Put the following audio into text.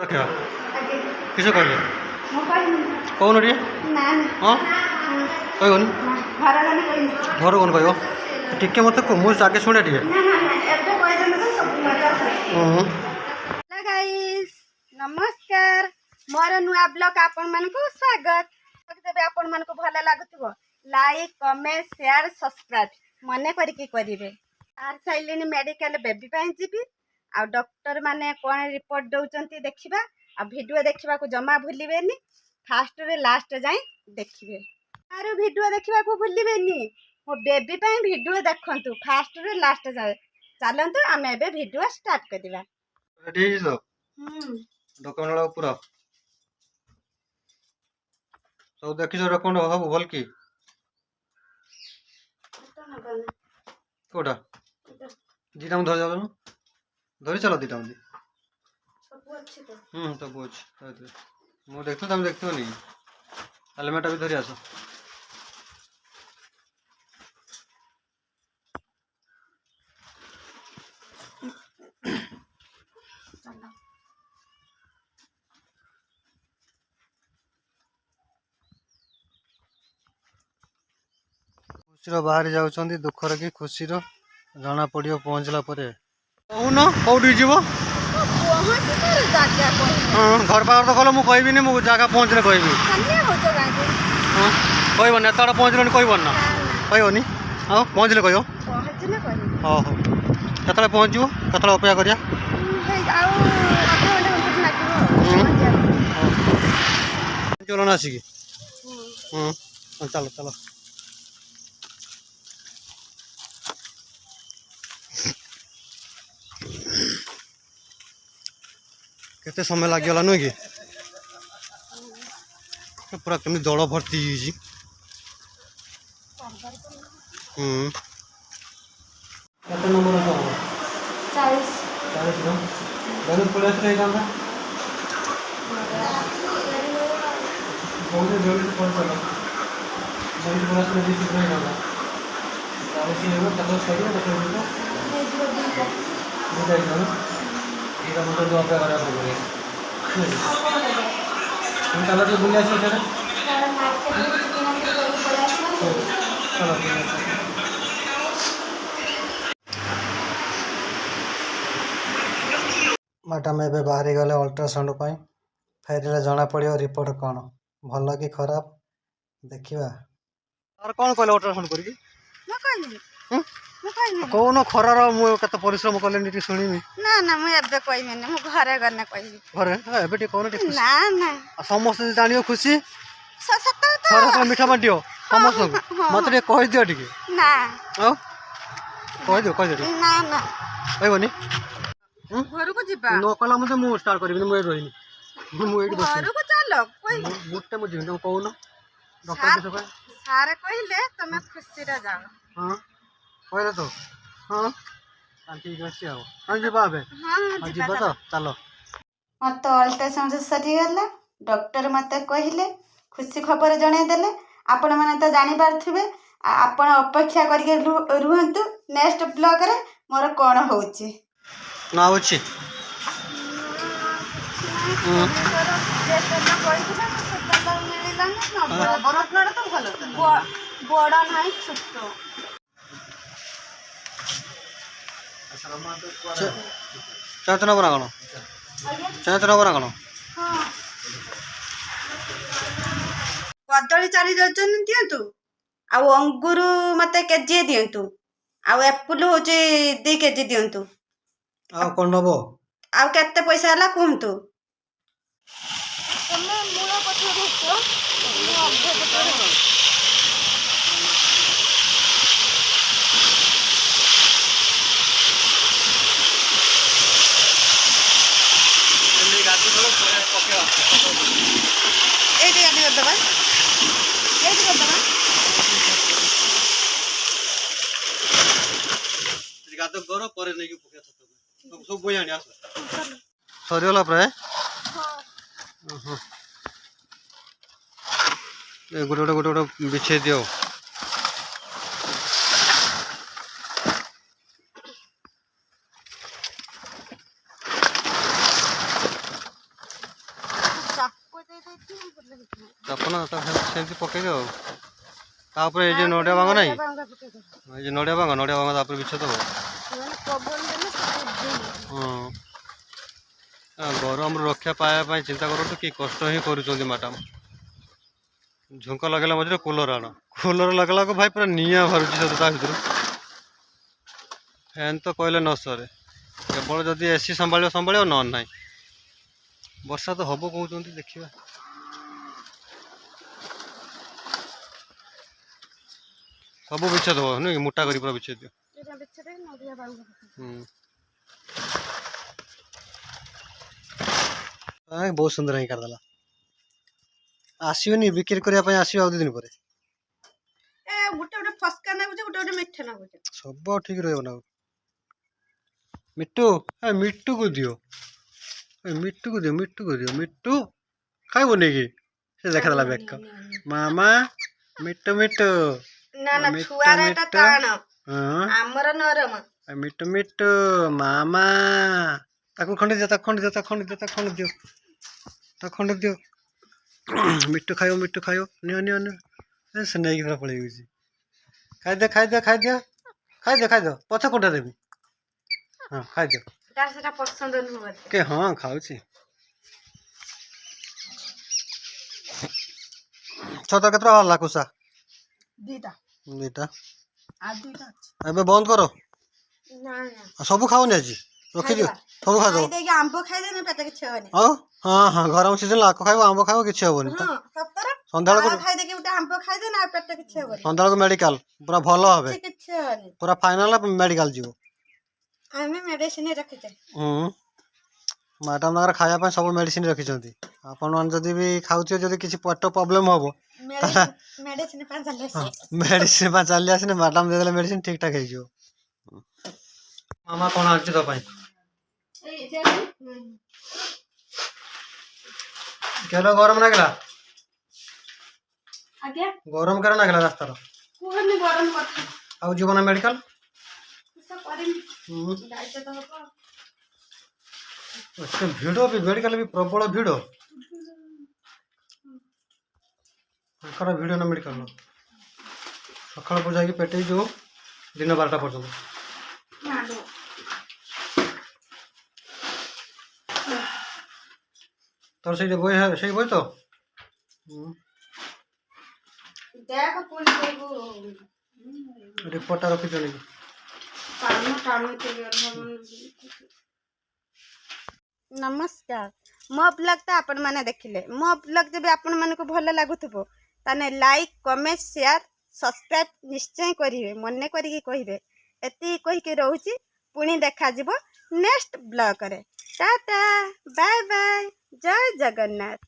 ରଖିବା ଆଜ୍ଞା କିସ କହିବେ ମୁଁ କହିବି କହୁନ ଟିକେ ନା ହଁ କହିବନି ଘର ଗଲେ କହିବି ଘର କଣ କହିବ ଟିକେ ମୋତେ କୁହ ମୁଁ ଆଗେ ଶୁଣେ ଟିକେ ନା ନା ନା ଏବେ କହିଦେଲେ ତ ସବୁ ମଜା ହୁଁ ହ୍ୟାଲୋ ଗାଇସ୍ ନମସ୍କାର ମୋର ନୂଆ ବ୍ଲଗ୍ ଆପଣମାନଙ୍କୁ ସ୍ୱାଗତ ତେବେ ଆପଣମାନଙ୍କୁ ଭଲ ଲାଗୁଥିବ ଲାଇକ୍ କମେଣ୍ଟ ସେୟାର ସବସ୍କ୍ରାଇବ୍ ମନେ କରିକି କରିବେ ବାହାରି ସାରିଲିଣି ମେଡ଼ିକାଲ ବେବି ପାଇଁ ଯିବି ଆଉ ଡକ୍ଟର ମାନେ କ'ଣ ରିପୋର୍ଟ ଦେଉଛନ୍ତି ଦେଖିବା ଆଉ ଭିଡ଼ିଓ ଦେଖିବାକୁ ଜମା ଭୁଲିବେନି ଫାଷ୍ଟରୁ ଲାଷ୍ଟ ଯାଏଁ ଦେଖିବେ ଆରୁ ଭିଡ଼ିଓ ଦେଖିବାକୁ ଭୁଲିବେନି ମୋ ବେବି ପାଇଁ ଭିଡ଼ିଓ ଦେଖନ୍ତୁ ଫାଷ୍ଟରୁ ଲାଷ୍ଟ ଯାଏଁ ଚାଲନ୍ତୁ ଆମେ ଏବେ ଭିଡ଼ିଓ ଷ୍ଟାର୍ଟ କରିବା ରେଡ଼ି ହେଇଛି ତ ଡକ୍ୟୁମେଣ୍ଟ ଗୁଡ଼ାକ ପୁରା ସବୁ ଦେଖିଛ ଡକ୍ୟୁମେଣ୍ଟ ସବୁ ଭଲ କି କୋଉଟା ଦୁଇଟା ମୁଁ ଧରି ଯାଉଛ ଧରି ଚାଲ ଦୁଇଟା ମୁଁ ସବୁ ଅଛି ମୁଁ ଦେଖୁଥିଲି ତମେ ଦେଖିଥିବନି ହେଲମେଟ୍ଟା ବି ଧରି ଆସ ଖୁସିର ବାହାରି ଯାଉଛନ୍ତି ଦୁଃଖର କି ଖୁସିର ଜଣା ପଡ଼ିବ ପହଞ୍ଚିଲା ପରେ କହୁନ କୋଉଠିକି ଯିବ ହଁ ଘର ପାଖରେ ତ ଗଲେ ମୁଁ କହିବିନି ମୁଁ ଜାଗା ପହଞ୍ଚିଲେ କହିବି ହଁ କହିବନି ଏତେ ବାଟ ପହଞ୍ଚିଲନି କହିବନି ନା କହିବନି ହଁ ପହଞ୍ଚିଲେ କହିବ ହଉ ହଉ କେତେବେଳେ ପହଞ୍ଚିବ କେତେବେଳେ ଅପେକ୍ଷା କରିବା ପହଞ୍ଚିଗଲ ନା ଆସିକି ଚାଲ ଚାଲ କେତେ ସମୟ ଲାଗିଗଲା ନୁହେଁ କି ପୁରା କେମିତି ଦଳ ଭର୍ତ୍ତି ହେଇଯାଇଛି କେତେ ନମ୍ବର ଅଛି 40 ପଳେଇ ଆସିଲେ ହେଇଥାନ୍ତା ବହୁତ ଜଲ୍ଦି ପଳେଇ ଚାଲ ଜଲ୍ଦି ପଳେଇ ଆସିଲେ ବି ଶୀଘ୍ର ହେଇଥାନ୍ତା 40 ହେବ କେତେବେଳେ ସରିବ କେତେବେଳେ ଯିବ ଦୁଇଟା ହେଇଯିବ ନା ଦୁଇଟା ମୋତେ ଅପେକ୍ଷା କରିବାକୁ ପଡ଼ିବ তুমি চালো ଟିକେ ବୁଲି ଆସିବ ସେଟା ଚାଲ ମ୍ୟାଡ଼ାମ୍ ଏବେ ବାହାରି ଗଲେ ଅଲ୍ଟ୍ରାସାଉଣ୍ଡ ପାଇଁ ଫେରିଲେ ଜଣାପଡ଼ିବ ରିପୋର୍ଟ କ'ଣ ଭଲ କି ଖରାପ ଦେଖିବା ଆଉ କ'ଣ କହିଲେ ଅଲ୍ଟ୍ରାସାଉଣ୍ଡ କରିକି କହୁନ ଖରାର ମୁଁ କେତେ ପରିଶ୍ରମ କଲେନି ଟିକେ ଶୁଣିବି ନା ନା ମୁଁ ଏବେ କହିବିନି ମୁଁ ଘରେ ଗଲେ କହିବି ଘରେ ଏବେ ଟିକେ କହୁନ ଟିକେ ନା ନା ସମସ୍ତେ ଜାଣିବ ଖୁସି ସତ ଥରେ ମିଠା ବାଣ୍ଟିବ ସମସ୍ତଙ୍କୁ ମତେ ଟିକେ କହିଦିଅ ଟିକେ ନା ଆଉ କହିଦିଅ ଟିକେ ନା ନା କହିବନି ଘରକୁ ଯିବା ନ କଲା ମୋତେ ମୁଁ ଷ୍ଟାର୍ଟ କରିବିନି ମୁଁ ଏଇଠି ରହିନି ମୁଁ ଏଇଠି ଘରକୁ ଚାଲ ଗୋଟେ ମୁଁ ଯିବି ତମେ କହୁନ ସାର୍ କହିଲେ ତମେ ଖୁସିରେ ଯାଅ ହଁ କହିଲେ ତ ହଁ ଠିକ୍ ଅଛି ଆଉ ହଁ ଯିବା ଏବେ ଯିବା ତ ଚାଲ ମୋର ତ ଅଲ୍ଟ୍ରାସାଉଣ୍ଡ ସରିଗଲା ଡକ୍ଟର ମୋତେ କହିଲେ ଖୁସି ଖବର ଜଣାଇଦେଲେ ଆପଣମାନେ ତ ଜାଣିପାରୁଥିବେ ଆପଣ ଅପେକ୍ଷା କରିକି ରୁହନ୍ତୁ ନେକ୍ସଟ ବ୍ଲଗରେ ମୋର କ'ଣ ହେଉଛି ନା ଅଛି ବଡ଼ ନାହିଁ ଛୋଟ ଚାଞ୍ଚ ନବ ନା କ'ଣ ଚାଞ୍ଚ ନବ ନା କ'ଣ କଦଳୀ 4 ଡଜନ ଦିଅନ୍ତୁ ଆଉ ଅଙ୍ଗୁର ମୋତେ କେଜିଏ ଦିଅନ୍ତୁ ଆଉ ଏପୁଲ ହେଉଛି 2 କେଜି ଦିଅନ୍ତୁ ଆଉ କ'ଣ ନବ ଆଉ କେତେ ପଇସା ହେଲା କୁହନ୍ତୁ এইটি গাଡ଼ି କରିଦେବା এইଟି କରିଦେବା ଗାଧ କର ପରେ ନେଇକି ପକେଇବା ସବୁ ବହି ଆଣି ଆସ ସରିଗଲା ପ୍ରାୟ ଗୋଟେ ଗୋଟେ ବିଛେଇ ଦିଅ ଚପନ ସେମିତି ପକେଇଦିଅ ଆଉ ତାପରେ ଏଇ ଯେ ନଡ଼ିଆ ଭାଙ୍ଗ ନାହିଁ ଏଇ ଯେ ନଡ଼ିଆ ଭାଙ୍ଗ ତାପରେ ବିଛ ଦେବ। ହଁ ଗରମରୁ ରକ୍ଷା ପାଇବା ପାଇଁ ଚିନ୍ତା କରନ୍ତୁ କି କଷ୍ଟ ହିଁ କରୁଛନ୍ତି ମ୍ୟାଡ଼ାମ୍। ଝୁଙ୍କ ଲଗେଇଲା ମଝିରେ କୁଲର ଆଣ କୁଲର ଲଗେଇଲାକୁ ଭାଇ ପୁରା ନିଆଁ ବାହାରୁଛି ସତ ତା ଭିତରୁ। ଫ୍ୟାନ୍ ତ କହିଲେ ନ ସରେ କେବଳ ଯଦି ଏସି ସମ୍ଭାଳିବ ନହେଲେ ନାହିଁ। ବର୍ଷା ତ ହବ କହୁଛନ୍ତି ଦେଖିବା। ସବୁ ବିଛ ଦେବ ନୁହେଁ କି ମୋଟା କରି ପୁରା ବିଛ ଦିଅ। ବହୁତ ସୁନ୍ଦର ହିଁ କରିଦେଲା। ଆସିବନି ବିକ୍ରି କରିବା ପାଇଁ ଆସିବ ଆଉ 2 ଦିନ ପରେ। ଗୋଟେ ଫସ୍କା ନାଗୁଛି ଗୋଟେ ମିଠା ନାଗୁଛି। ସବୁ ଠିକ ରହିବ ନା। ମିଟୁ ମିଟୁକୁ ଦିଅ ମିଟୁ ଖାଇବନି କି ସେ ଦେଖାଦେଲା ବେକ ମାମା ମିଟୁ ନା ଛୁଆର ଏଟା ଟାଣ ଆମର ନରମ। ମିଟୁ ମାମା ତାକୁ ଖଣ୍ଡେ ଦିଅ ମିଟୁ ଖାଇବ ନିଅ ସେ ନେଇକି ପୁରା ପଳେଇ ଯାଉଛି। ଖାଇଦିଅ ପଛ କୋଉଟା ଦେବି। ହଁ ଖାଇଦିଅ ସେଟା ପସନ୍ଦ ନୁହଁ କେ ହଁ ଖାଉଛି। ଛତା କେତେଟା ବାହାରିଲା କୁସା? 2ଟା ଏବେ ବନ୍ଦ କର। ସବୁ ଖାଉନି ଆଜି ରଖିଦିଅ ସବୁ ଖାଇଦବ। ଆମ୍ବ ଖାଇଦେନି ପେଟ କିଛି ହବନି। ହଁ ଗରମ ସିଜନ ଆଖ ଖାଇବ ଆମ୍ବ ଖାଇବ କିଛି ହବନି। ସନ୍ଧ୍ୟାବେଳକୁ ଖାଇଦେକି ଗୋଟେ ଆମ୍ବ ଖାଇଦେନି ଆଉ ପେଟ କିଛି ହବନି। ସନ୍ଧ୍ୟାବେଳକୁ ମେଡିକାଲ ପୁରା ଭଲ হবে ପୁରା ଫାଇନାଲ ମେଡିକାଲ ଯିବ। ଆମେ ମେଡିସିନ ରଖିଛେ। ମ୍ୟାଡ଼ାମ ତାଙ୍କର ଖାଇବା ପାଇଁ ସବୁ ମେଡିସିନ ରଖିଛନ୍ତି। ଆପଣମାନେ ଯଦି ବି ଖାଉଥିବେ ଯଦି କିଛି ପେଟ ପ୍ରୋବ୍ଲେମ ହବ ମେଡିସିନ ପାଇଁ ଚାଲି ଆସିଲେ ମ୍ୟାଡ଼ାମ ଦେଇଦେଲେ ମେଡିସିନ ଠିକ ଠାକ ହେଇଯିବ। ମାମା କଣ ଆଣିଛି ତୋ ପାଇଁ? କେନ ଗରମ ଲାଗିଲା? ଗରମ କେନ ଲାଗିଲା ରାସ୍ତାର? ଆଉ ଯିବ ନା ମେଡିକାଲ? ଭିଡ଼ ବି ମେଡିକାଲ ବି ପ୍ରବଳ ଭିଡ଼। ଭିଡ଼ ନା ମେଡିକାଲ ସକାଳ ଯାଇକି ପେଟେଇ ଯିବୁ ଦିନ 12ଟା ପର୍ଯ୍ୟନ୍ତ। তোর সেই বই সেই বই তো রিপোর্টটা রଖିଛ নাকি? नमस्कार मो ब्लॉग तो आपण मैंने देखिले मो ब्लॉग जब आपण मानक भल लगुथबो ताने लाइक कमेंट शेयर सब्सक्राइब निश्चय करिवे मने करिके कहिबे। एति कहिके रहूची पुणी देखा जिवो नेक्स्ट ब्लॉग रे। टाटा बाय बाय जय जगन्नाथ।